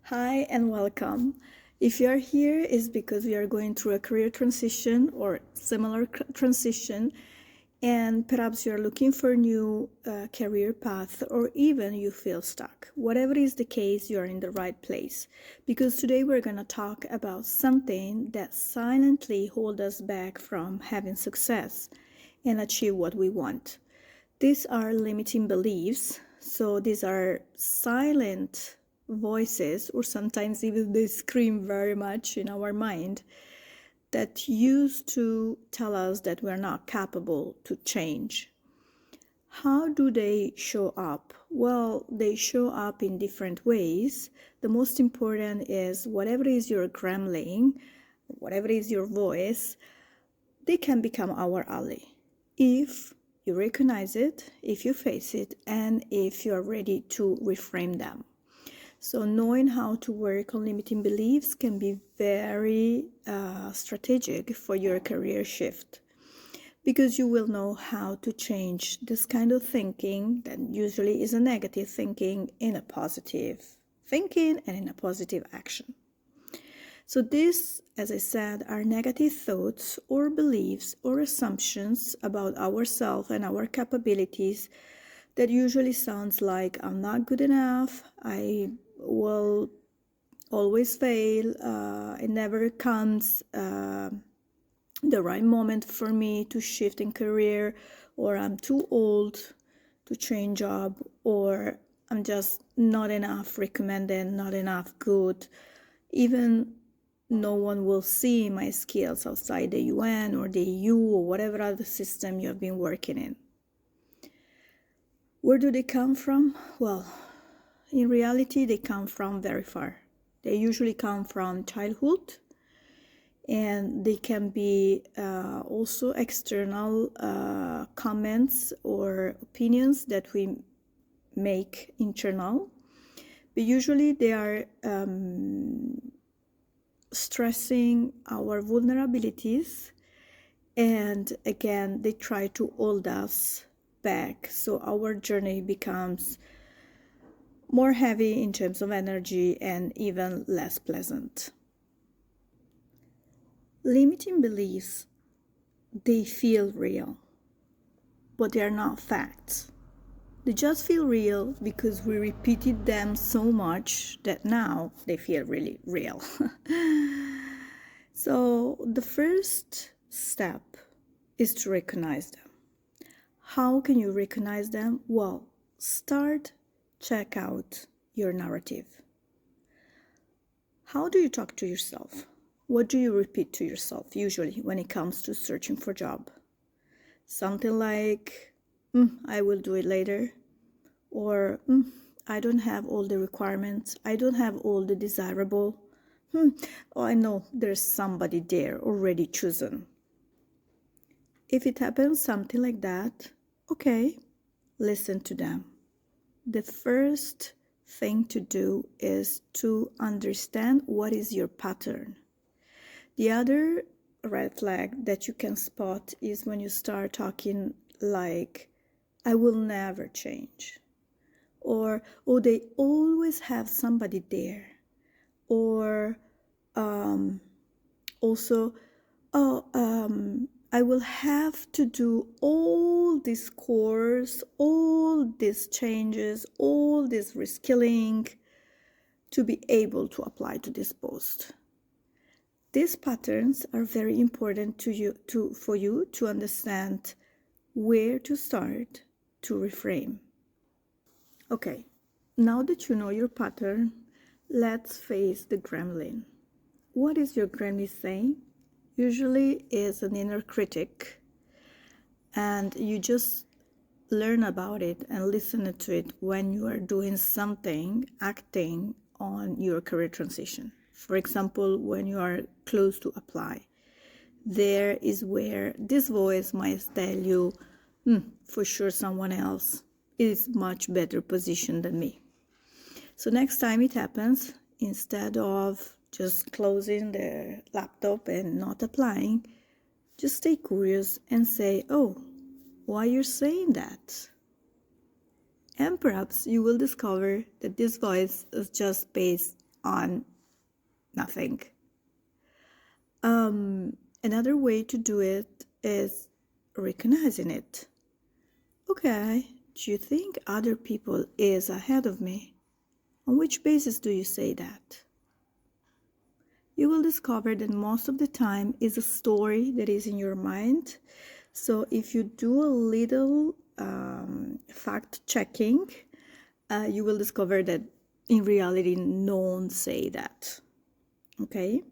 Hi and welcome. If you are here, it's because we are going through a career transition or similar transition, and perhaps you're looking for a new career path, or even you feel stuck. Whatever is the case, you're in the right place, because today we're going to talk about something that silently holds us back from having success and achieve what we want. These are limiting beliefs. So these are silent voices, or sometimes even they scream very much in our mind, that used to tell us that we're not capable to change. How do they show up? Well, they show up in different ways. The most important is whatever is your gremlin, whatever is your voice, they can become our ally if you recognize it, if you face it, and if you're ready to reframe them. So knowing how to work on limiting beliefs can be very strategic for your career shift, because you will know how to change this kind of thinking that usually is a negative thinking in a positive thinking and in a positive action. So these, as I said, are negative thoughts or beliefs or assumptions about ourselves and our capabilities that usually sounds like I'm not good enough, I will always fail, it never comes the right moment for me to shift in career, or I'm too old to change job, or I'm just not enough recommended, not enough good. Even no one will see my skills outside the UN or the EU or whatever other system you have been working in. Where do they come from? Well, in reality, they come from very far. They usually come from childhood, and they can be also external comments or opinions that we make internal. But usually they are stressing our vulnerabilities, and again they try to hold us back, so our journey becomes more heavy in terms of energy and even less pleasant. Limiting beliefs, they feel real, but they are not facts. They just feel real because we repeated them so much that now they feel really real. So the first step is to recognize them. How can you recognize them? Well, check out your narrative. How do you talk to yourself? What do you repeat to yourself usually when it comes to searching for a job? Something like, I will do it later, or I don't have all the requirements, I don't have all the desirable. Oh, I know there's somebody there already chosen. If it happens something like that, okay, listen to them. The first thing to do is to understand what is your pattern. The other red flag that you can spot is when you start talking like, I will never change, or, oh, they always have somebody there, or also, I will have to do all this course, all these changes, all this reskilling to be able to apply to this post. These patterns are very important for you to understand where to start to reframe. Okay, now that you know your pattern, let's face the gremlin. What is your gremlin saying? Usually is an inner critic, and you just learn about it and listen to it when you are doing something, acting on your career transition. For example, when you are close to apply, there is where this voice might tell you, for sure someone else is much better positioned than me. So next time it happens, instead of just closing the laptop and not applying, just stay curious and say, oh, why you're saying that? And perhaps you will discover that this voice is just based on nothing. Another way to do it is recognizing it. Okay, do you think other people is ahead of me? On which basis do you say that? You will discover that most of the time is a story that is in your mind. So if you do a little fact checking, you will discover that in reality, no one say that. Okay?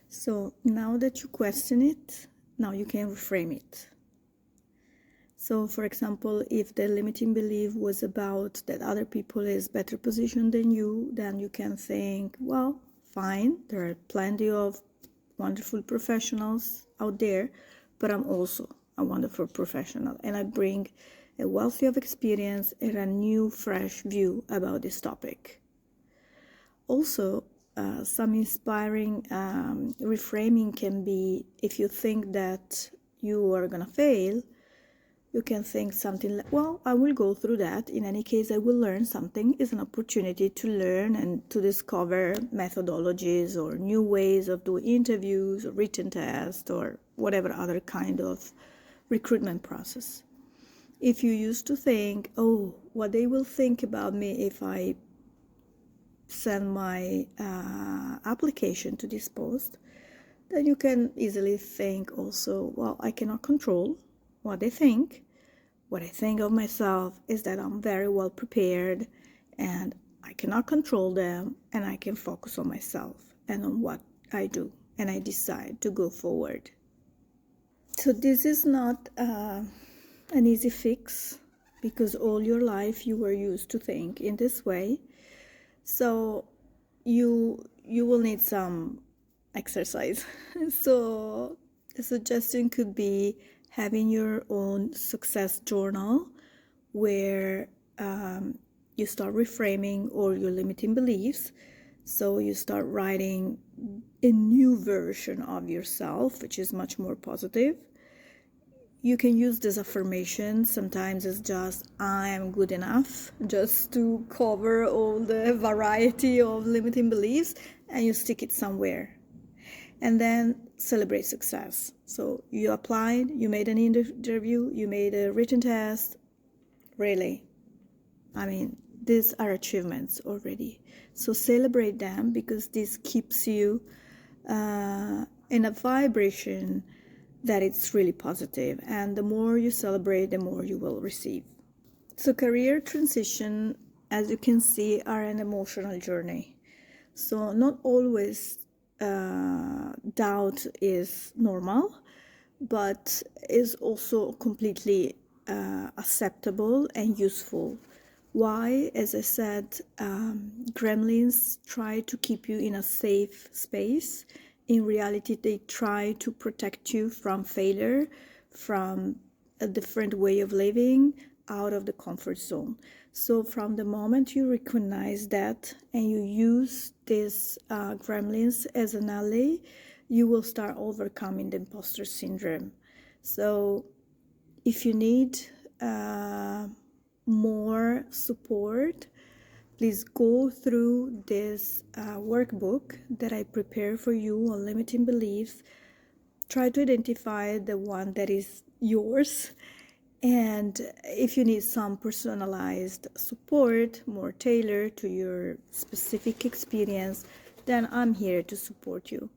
So now that you question it, now you can reframe it. So for example, if the limiting belief was about that other people is better positioned than you, then you can think, well, fine, there are plenty of wonderful professionals out there, but I'm also a wonderful professional and I bring a wealth of experience and a new, fresh view about this topic. Also, some inspiring reframing can be, if you think that you are gonna fail, you can think something like, well, I will go through that. In any case, I will learn something. It's an opportunity to learn and to discover methodologies or new ways of doing interviews or written tests or whatever other kind of recruitment process. If you used to think, oh, what they will think about me if I send my application to this post, then you can easily think also, well, I cannot control what they think. What I think of myself is that I'm very well prepared and I cannot control them, and I can focus on myself and on what I do, and I decide to go forward. So this is not an easy fix, because all your life you were used to think in this way. So you will need some exercise. So the suggestion could be having your own success journal where you start reframing all your limiting beliefs. So you start writing a new version of yourself, which is much more positive. You can use this affirmation. Sometimes it's just, I am good enough, just to cover all the variety of limiting beliefs, and you stick it somewhere. And then celebrate success. So you applied, you made an interview, you made a written test. Really, I mean, these are achievements already. So celebrate them, because this keeps you in a vibration that it's really positive. And the more you celebrate, the more you will receive. So career transition, as you can see, are an emotional journey. So not always doubt is normal, but is also completely acceptable and useful. Why? As I said, gremlins try to keep you in a safe space. In reality, they try to protect you from failure, from a different way of living, out of the comfort zone. So from the moment you recognize that and you use these gremlins as an ally, you will start overcoming the imposter syndrome. So if you need more support, please go through this workbook that I prepare for you on limiting beliefs. Try to identify the one that is yours. And if you need some personalized support, more tailored to your specific experience, then I'm here to support you.